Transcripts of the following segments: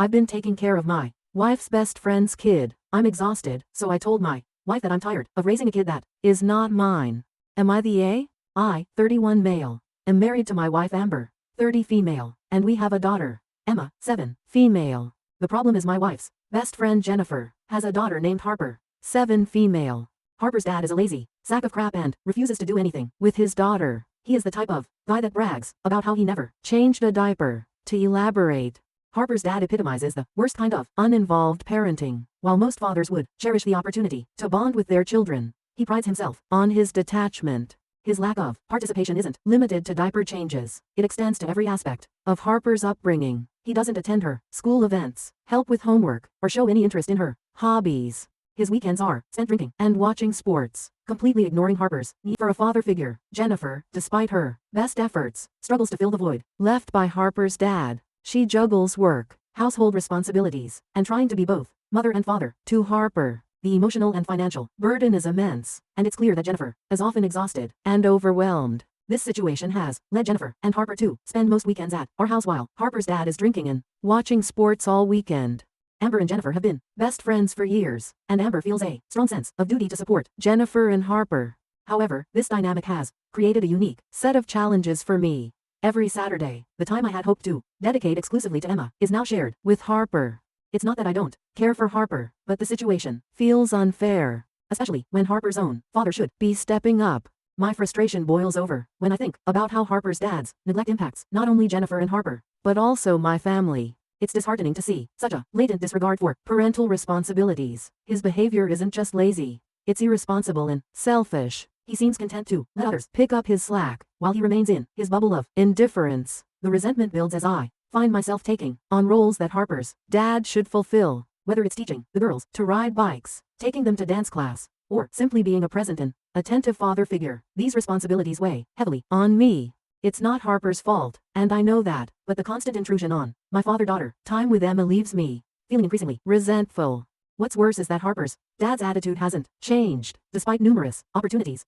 I've been taking care of my wife's best friend's kid. I'm exhausted, so I told my wife that I'm tired of raising a kid that is not mine. Am I the A? I, 31 male, am married to my wife Amber, 30 female, and we have a daughter, Emma, 7 female. The problem is my wife's best friend Jennifer has a daughter named Harper, 7 female. Harper's dad is a lazy sack of crap and refuses to do anything with his daughter. He is the type of guy that brags about how he never changed a diaper. To elaborate, Harper's dad epitomizes the worst kind of uninvolved parenting. While most fathers would cherish the opportunity to bond with their children, he prides himself on his detachment. His lack of participation isn't limited to diaper changes. It extends to every aspect of Harper's upbringing. He doesn't attend her school events, help with homework, or show any interest in her hobbies. His weekends are spent drinking and watching sports, completely ignoring Harper's need for a father figure. Jennifer, despite her best efforts, struggles to fill the void left by Harper's dad. She juggles work, household responsibilities, and trying to be both mother and father to Harper. The emotional and financial burden is immense, and it's clear that Jennifer is often exhausted and overwhelmed. This situation has led Jennifer and Harper to spend most weekends at our house while Harper's dad is drinking and watching sports all weekend. Amber and Jennifer have been best friends for years, and Amber feels a strong sense of duty to support Jennifer and Harper. However, this dynamic has created a unique set of challenges for me. Every Saturday, the time I had hoped to dedicate exclusively to Emma is now shared with Harper. It's not that I don't care for Harper, but the situation feels unfair, especially when Harper's own father should be stepping up. My frustration boils over when I think about how Harper's dad's neglect impacts not only Jennifer and Harper, but also my family. It's disheartening to see such a blatant disregard for parental responsibilities. His behavior isn't just lazy, it's irresponsible and selfish. He seems content to let others pick up his slack, while he remains in his bubble of indifference. The resentment builds as I find myself taking on roles that Harper's dad should fulfill, whether it's teaching the girls to ride bikes, taking them to dance class, or simply being a present and attentive father figure. These responsibilities weigh heavily on me. It's not Harper's fault, and I know that, but the constant intrusion on my father-daughter time with Emma leaves me feeling increasingly resentful. What's worse is that Harper's dad's attitude hasn't changed, despite numerous opportunities.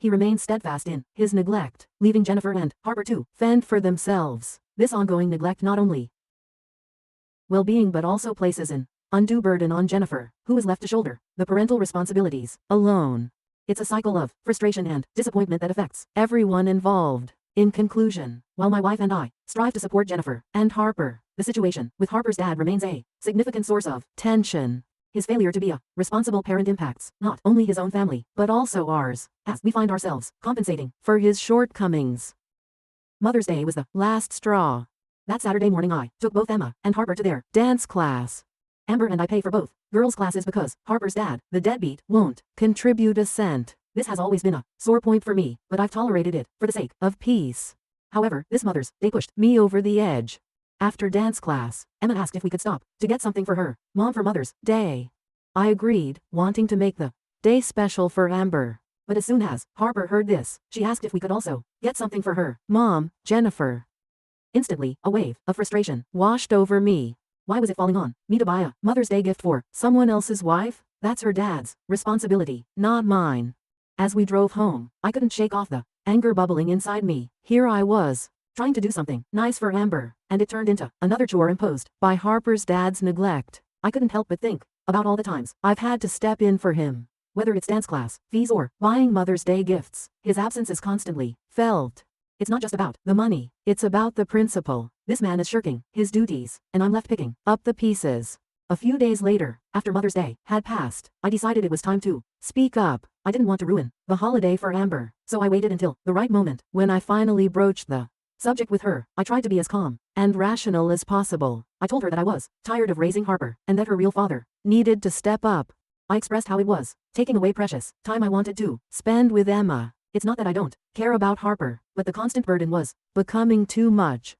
He remains steadfast in his neglect, leaving Jennifer and Harper to fend for themselves. This ongoing neglect not only well-being but also places an undue burden on Jennifer, who is left to shoulder the parental responsibilities alone. It's a cycle of frustration and disappointment that affects everyone involved. In conclusion, while my wife and I strive to support Jennifer and Harper, the situation with Harper's dad remains a significant source of tension. His failure to be a responsible parent impacts not only his own family, but also ours, as we find ourselves compensating for his shortcomings. Mother's Day was the last straw. That Saturday morning I took both Emma and Harper to their dance class. Amber and I pay for both girls' classes because Harper's dad, the deadbeat, won't contribute a cent. This has always been a sore point for me, but I've tolerated it for the sake of peace. However, this Mother's Day pushed me over the edge. After dance class, Emma asked if we could stop to get something for her mom for Mother's Day. I agreed, wanting to make the day special for Amber. But as soon as Harper heard this, she asked if we could also get something for her mom, Jennifer. Instantly, a wave of frustration washed over me. Why was it falling on me to buy a Mother's Day gift for someone else's wife? That's her dad's responsibility, not mine. As we drove home, I couldn't shake off the anger bubbling inside me. Here I was, trying to do something nice for Amber, and it turned into another chore imposed by Harper's dad's neglect. I couldn't help but think about all the times I've had to step in for him. Whether it's dance class, fees, or buying Mother's Day gifts, his absence is constantly felt. It's not just about the money, it's about the principle. This man is shirking his duties, and I'm left picking up the pieces. A few days later, after Mother's Day had passed, I decided it was time to speak up. I didn't want to ruin the holiday for Amber, so I waited until the right moment. When I finally broached the subject with her, I tried to be as calm and rational as possible. I told her that I was tired of raising Harper, and that her real father needed to step up. I expressed how it was taking away precious time I wanted to spend with Emma. It's not that I don't care about Harper, but the constant burden was becoming too much.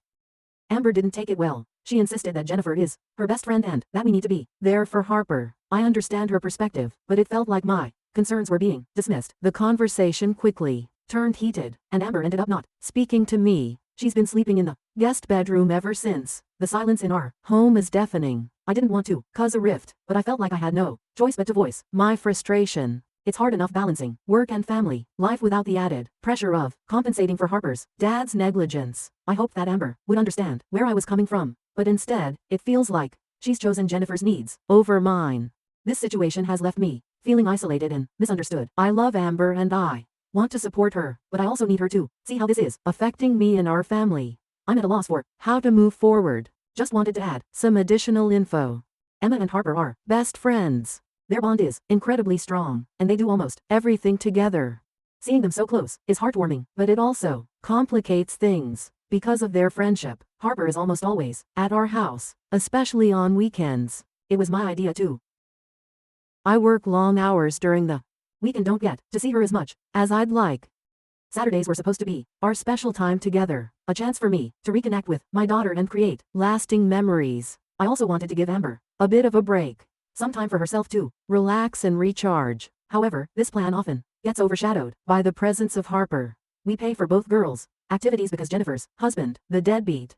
Amber didn't take it well. She insisted that Jennifer is her best friend and that we need to be there for Harper. I understand her perspective, but it felt like my concerns were being dismissed. The conversation quickly turned heated, and Amber ended up not speaking to me. She's been sleeping in the guest bedroom ever since. The silence in our home is deafening. I didn't want to cause a rift, but I felt like I had no choice but to voice my frustration. It's hard enough balancing work and family life without the added pressure of compensating for Harper's dad's negligence. I hoped that Amber would understand where I was coming from, but instead, it feels like she's chosen Jennifer's needs over mine. This situation has left me feeling isolated and misunderstood. I love Amber and I want to support her, but I also need her to see how this is affecting me and our family. I'm at a loss for how to move forward. Just wanted to add some additional info. Emma and Harper are best friends. Their bond is incredibly strong, and they do almost everything together. Seeing them so close is heartwarming, but it also complicates things. Because of their friendship, Harper is almost always at our house, especially on weekends. It was my idea too. I work long hours during the week and don't get to see her as much as I'd like. Saturdays were supposed to be our special time together, a chance for me to reconnect with my daughter and create lasting memories. I also wanted to give Amber a bit of a break, some time for herself to relax and recharge. However, this plan often gets overshadowed by the presence of Harper. We pay for both girls' activities because Jennifer's husband, the deadbeat,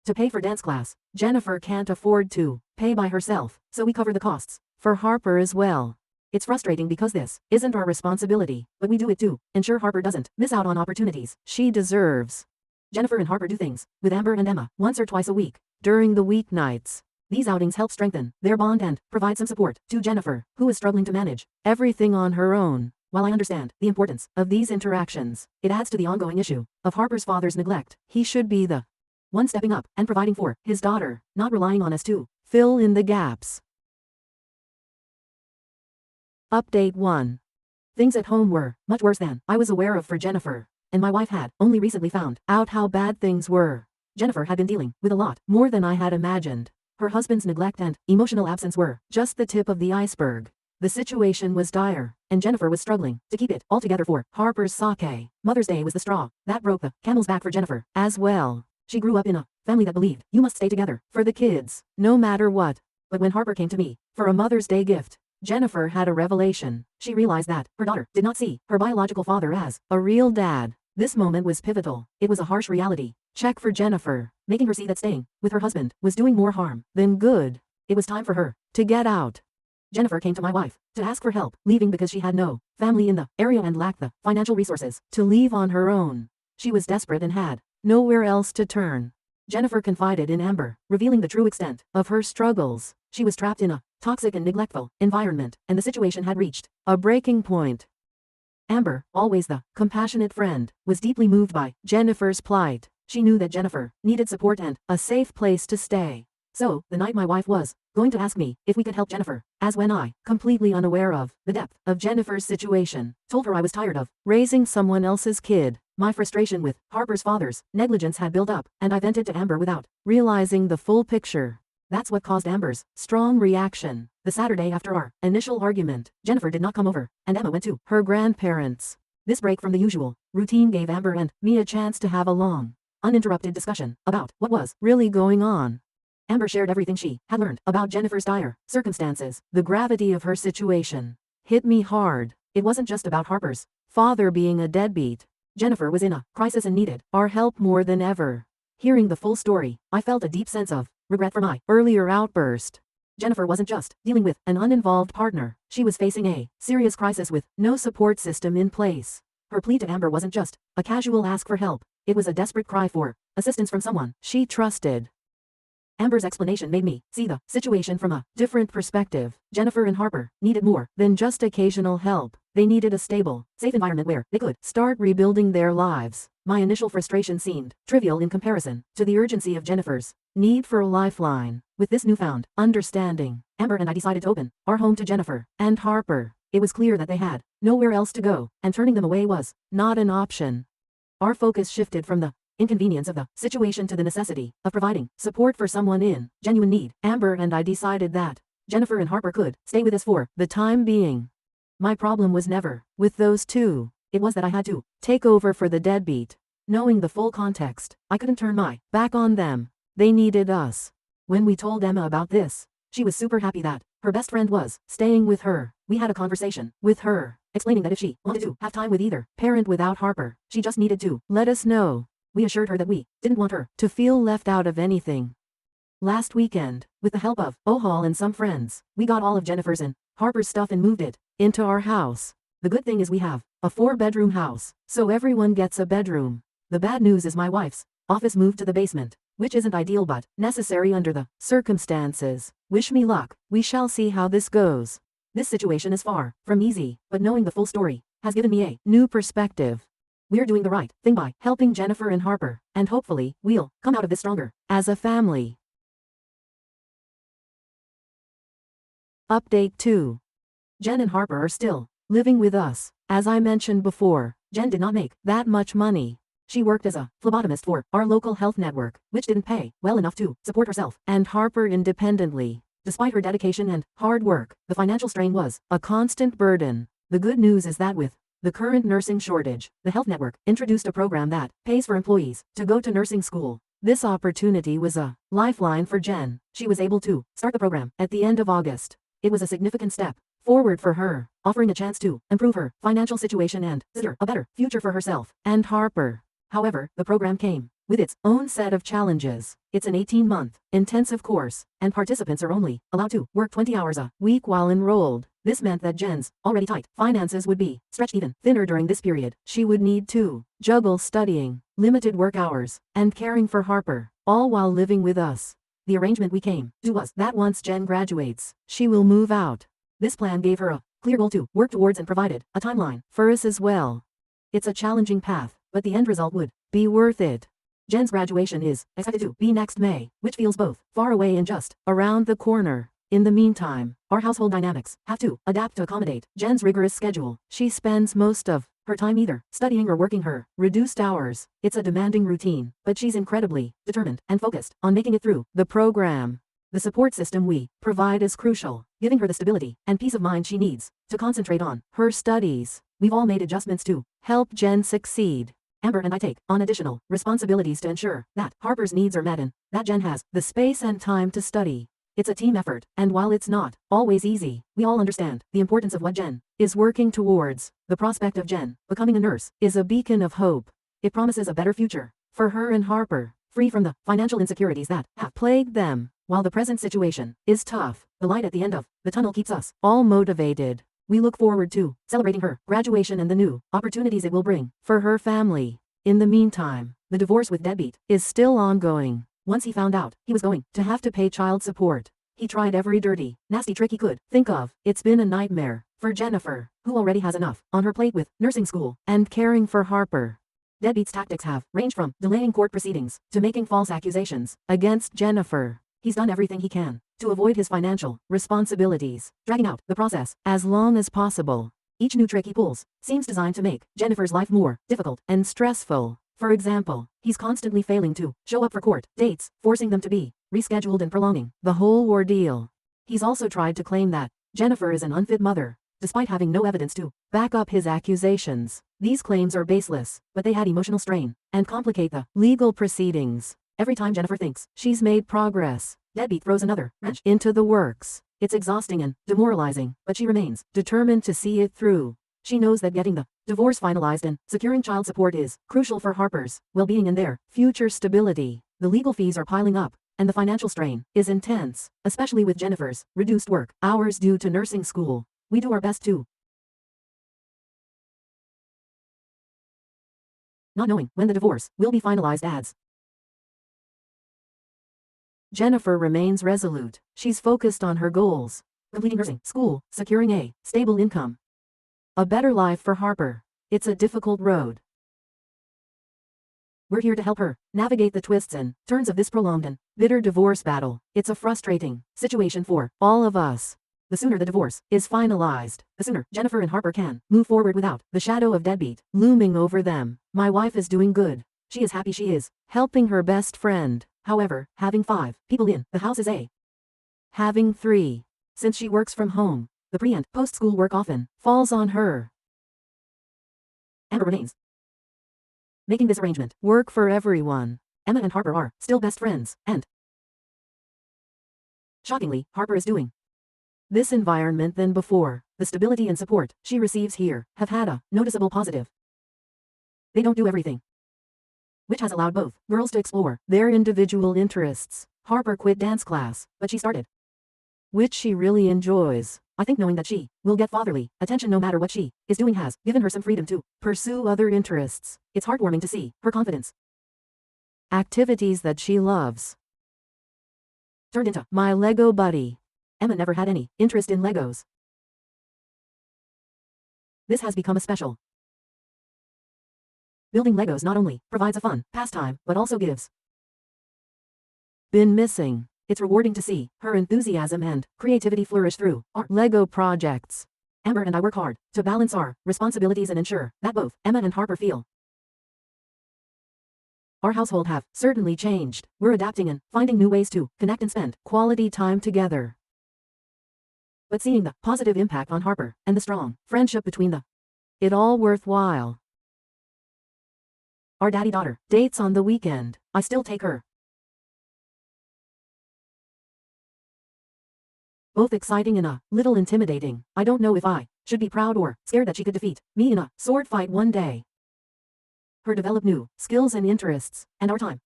to pay for dance class. Jennifer can't afford to pay by herself, so we cover the costs for Harper as well. It's frustrating because this isn't our responsibility, but we do it to ensure Harper doesn't miss out on opportunities she deserves. Jennifer and Harper do things with Amber and Emma once or twice a week during the weeknights. These outings help strengthen their bond and provide some support to Jennifer, who is struggling to manage everything on her own. While I understand the importance of these interactions, it adds to the ongoing issue of Harper's father's neglect. He should be the one stepping up and providing for his daughter, not relying on us to fill in the gaps. Update 1. Things at home were much worse than I was aware of for Jennifer, and my wife had only recently found out how bad things were. Jennifer had been dealing with a lot more than I had imagined. Her husband's neglect and emotional absence were just the tip of the iceberg. The situation was dire, and Jennifer was struggling to keep it all together for Harper's sake. Mother's Day was the straw that broke the camel's back for Jennifer as well. She grew up in a family that believed you must stay together for the kids, no matter what. But when Harper came to me for a Mother's Day gift, Jennifer had a revelation. She realized that her daughter did not see her biological father as a real dad. This moment was pivotal. It was a harsh reality check for Jennifer, making her see that staying with her husband was doing more harm than good. It was time for her to get out. Jennifer came to my wife to ask for help, leaving because she had no family in the area and lacked the financial resources to leave on her own. She was desperate and had nowhere else to turn. Jennifer confided in Amber, revealing the true extent of her struggles. She was trapped in a toxic and neglectful environment, and the situation had reached a breaking point. Amber, always the compassionate friend, was deeply moved by Jennifer's plight. She knew that Jennifer needed support and a safe place to stay. So, the night my wife was going to ask me if we could help Jennifer, as when I, completely unaware of the depth of Jennifer's situation, told her I was tired of raising someone else's kid. My frustration with Harper's father's negligence had built up, and I vented to Amber without realizing the full picture. That's what caused Amber's strong reaction. The Saturday after our initial argument, Jennifer did not come over, and Emma went to her grandparents'. This break from the usual routine gave Amber and me a chance to have a long, uninterrupted discussion about what was really going on. Amber shared everything she had learned about Jennifer's dire circumstances. The gravity of her situation hit me hard. It wasn't just about Harper's father being a deadbeat. Jennifer was in a crisis and needed our help more than ever. Hearing the full story, I felt a deep sense of regret for my earlier outburst. Jennifer wasn't just dealing with an uninvolved partner. She was facing a serious crisis with no support system in place. Her plea to Amber wasn't just a casual ask for help. It was a desperate cry for assistance from someone she trusted. Amber's explanation made me see the situation from a different perspective. Jennifer and Harper needed more than just occasional help. They needed a stable, safe environment where they could start rebuilding their lives. My initial frustration seemed trivial in comparison to the urgency of Jennifer's need for a lifeline. With this newfound understanding, Amber and I decided to open our home to Jennifer and Harper. It was clear that they had nowhere else to go, and turning them away was not an option. Our focus shifted from the inconvenience of the situation to the necessity of providing support for someone in genuine need. Amber and I decided that Jennifer and Harper could stay with us for the time being. My problem was never with those two. It was that I had to take over for the deadbeat. Knowing the full context, I couldn't turn my back on them. They needed us. When we told Emma about this, she was super happy that her best friend was staying with her. We had a conversation with her, explaining that if she wanted to have time with either parent without Harper, she just needed to let us know. We assured her that we didn't want her to feel left out of anything. Last weekend, with the help of Ohal and some friends, we got all of Jennifer's and Harper's stuff and moved it into our house. The good thing is we have a 4-bedroom house, so everyone gets a bedroom. The bad news is my wife's office moved to the basement. which isn't ideal but necessary under the circumstances. Wish me luck. We shall see how this goes. This situation is far from easy, but knowing the full story has given me a new perspective. We're doing the right thing by helping Jennifer and Harper, and hopefully, we'll come out of this stronger as a family. Update 2. Jen and Harper are still living with us. As I mentioned before, Jen did not make that much money. She worked as a phlebotomist for our local health network, which didn't pay well enough to support herself and Harper independently. Despite her dedication and hard work, the financial strain was a constant burden. The good news is that with the current nursing shortage, the health network introduced a program that pays for employees to go to nursing school. This opportunity was a lifeline for Jen. She was able to start the program at the end of August. It was a significant step forward for her, offering a chance to improve her financial situation and secure a better future for herself and Harper. However, the program came with its own set of challenges. It's an 18-month intensive course, and participants are only allowed to work 20 hours a week while enrolled. This meant that Jen's already tight finances would be stretched even thinner during this period. She would need to juggle studying, limited work hours, and caring for Harper, all while living with us. The arrangement we came to was that once Jen graduates, she will move out. This plan gave her a clear goal to work towards and provided a timeline for us as well. It's a challenging path, but the end result would be worth it. Jen's graduation is expected to be next May, which feels both far away and just around the corner. In the meantime, our household dynamics have to adapt to accommodate Jen's rigorous schedule. She spends most of her time either studying or working her reduced hours. It's a demanding routine, but she's incredibly determined and focused on making it through the program. The support system we provide is crucial, giving her the stability and peace of mind she needs to concentrate on her studies. We've all made adjustments to help Jen succeed. Amber and I take on additional responsibilities to ensure that Harper's needs are met and that Jen has the space and time to study. It's a team effort, and while it's not always easy, we all understand the importance of what Jen is working towards. The prospect of Jen becoming a nurse is a beacon of hope. It promises a better future for her and Harper, free from the financial insecurities that have plagued them. While the present situation is tough, the light at the end of the tunnel keeps us all motivated. We look forward to celebrating her graduation and the new opportunities it will bring for her family. In the meantime, the divorce with Deadbeat is still ongoing. Once he found out he was going to have to pay child support, he tried every dirty, nasty trick he could think of. It's been a nightmare for Jennifer, who already has enough on her plate with nursing school and caring for Harper. Deadbeat's tactics have ranged from delaying court proceedings to making false accusations against Jennifer. He's done everything he can to avoid his financial responsibilities, dragging out the process as long as possible. Each new trick he pulls seems designed to make Jennifer's life more difficult and stressful. For example, he's constantly failing to show up for court dates, forcing them to be rescheduled and prolonging the whole ordeal. He's also tried to claim that Jennifer is an unfit mother, despite having no evidence to back up his accusations. These claims are baseless, but they add emotional strain and complicate the legal proceedings. Every time Jennifer thinks she's made progress, Deadbeat throws another wrench into the works. It's exhausting and demoralizing, but she remains determined to see it through. She knows that getting the divorce finalized and securing child support is crucial for Harper's well-being and their future stability. The legal fees are piling up, and the financial strain is intense, especially with Jennifer's reduced work hours due to nursing school. We do our best to not knowing when the divorce will be finalized adds. Jennifer remains resolute. She's focused on her goals: completing nursing school, securing a stable income, a better life for Harper. It's a difficult road. We're here to help her navigate the twists and turns of this prolonged and bitter divorce battle. It's a frustrating situation for all of us. The sooner the divorce is finalized, the sooner Jennifer and Harper can move forward without the shadow of Deadbeat looming over them. My wife is doing good. She is happy she is helping her best friend. However, having 5 people in the house is having 3. Since she works from home, the pre- and post-school work often falls on her. Amber remains making this arrangement work for everyone. Emma and Harper are still best friends, and shockingly, Harper is doing this environment than before. The stability and support she receives here have had a noticeable positive. They don't do everything, which has allowed both girls to explore their individual interests. Harper quit dance class, but she started, which she really enjoys. I think knowing that she will get fatherly attention no matter what she is doing has given her some freedom to pursue other interests. It's heartwarming to see her confidence activities that she loves turned into my Lego buddy. Emma never had any interest in Legos. This has become a special. Building Legos not only provides a fun pastime, but also gives been missing. It's rewarding to see her enthusiasm and creativity flourish through our Lego projects. Amber and I work hard to balance our responsibilities and ensure that both Emma and Harper feel our household have certainly changed. We're adapting and finding new ways to connect and spend quality time together. But seeing the positive impact on Harper and the strong friendship between it all worthwhile. Our daddy-daughter dates on the weekend. I still take her. Both exciting and a little intimidating. I don't know if I should be proud or scared that she could defeat me in a sword fight one day. Her develop new skills and interests, and our time.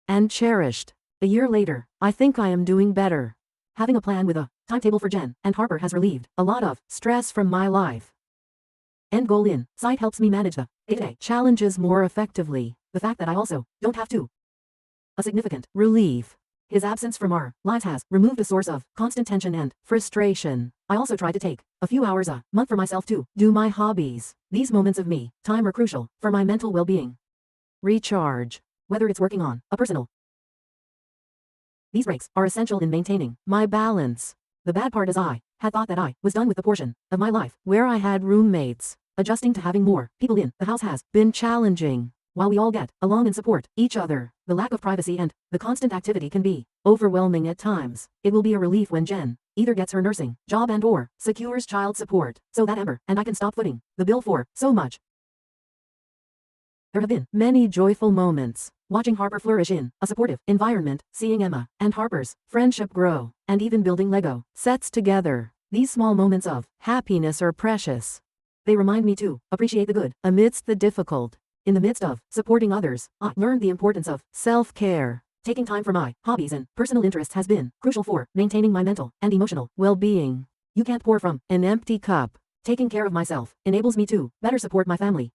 And cherished. A year later, I think I am doing better. Having a plan with a timetable for Jen and Harper has relieved a lot of stress from my life. End goal in sight helps me manage the day-to-day challenges more effectively. The fact that I also don't have to. A significant relief. His absence from our lives has removed a source of constant tension and frustration. I also try to take a few hours a month for myself to do my hobbies. These moments of me time are crucial for my mental well-being. Recharge. Whether it's working on a personal. These breaks are essential in maintaining my balance. The bad part is I had thought that I was done with the portion of my life where I had roommates. Adjusting to having more people in the house has been challenging. While we all get along and support each other, the lack of privacy and the constant activity can be overwhelming at times. It will be a relief when Jen either gets her nursing job and or secures child support, so that Amber and I can stop footing the bill for so much. There have been many joyful moments, watching Harper flourish in a supportive environment, seeing Emma and Harper's friendship grow, and even building Lego sets together. These small moments of happiness are precious. They remind me to appreciate the good amidst the difficult. In the midst of supporting others, I learned the importance of self-care. Taking time for my hobbies and personal interests has been crucial for maintaining my mental and emotional well-being. You can't pour from an empty cup. Taking care of myself enables me to better support my family